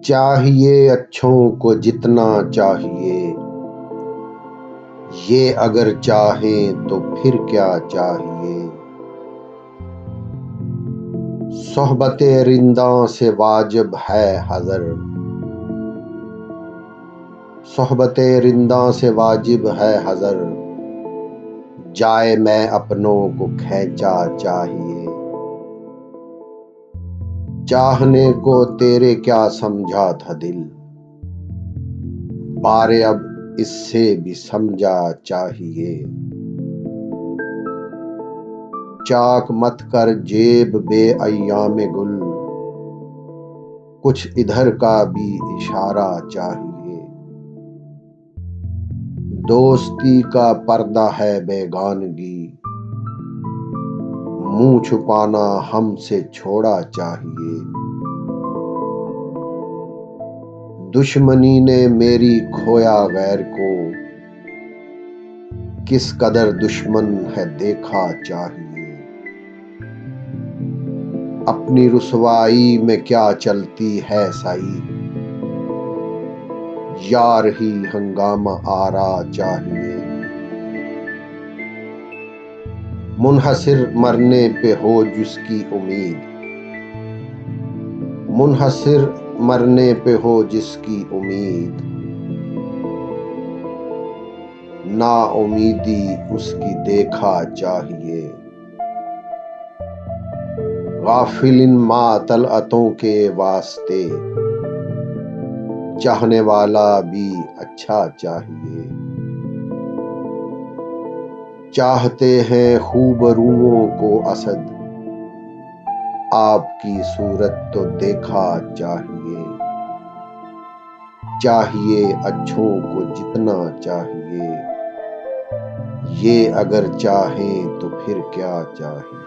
चाहिए अच्छों को जितना चाहिए, ये अगर चाहें तो फिर क्या चाहिए। सोहबते रिंदा से वाजिब है हज़र, सोहबते रिंदा से वाजिब है हज़र, जाए मैं अपनों को खैंचा चाहिए। चाहने को तेरे क्या समझा था दिल, बारे अब इससे भी समझा चाहिए। चाक मत कर जेब बेअयामे गुल, कुछ इधर का भी इशारा चाहिए। दोस्ती का पर्दा है बेगानगी, मुंह छुपाना हमसे छोड़ा चाहिए। दुश्मनी ने मेरी खोया गैर को, किस कदर दुश्मन है देखा चाहिए। अपनी रुसवाई में क्या चलती है सही, यार ही हंगामा आरा चाहिए। मुनहसिर मरने पे हो जिसकी उम्मीद, मुनहसिर मरने पे हो जिसकी उम्मीद, ना उम्मीदी उसकी देखा चाहिए। गाफिलिन मातलअतों के वास्ते, चाहने वाला भी अच्छा चाहिए। चाहते हैं खूबरूओं को असद, आपकी सूरत तो देखा चाहिए। चाहिए अच्छों को जितना चाहिए, ये अगर चाहें तो फिर क्या चाहिए।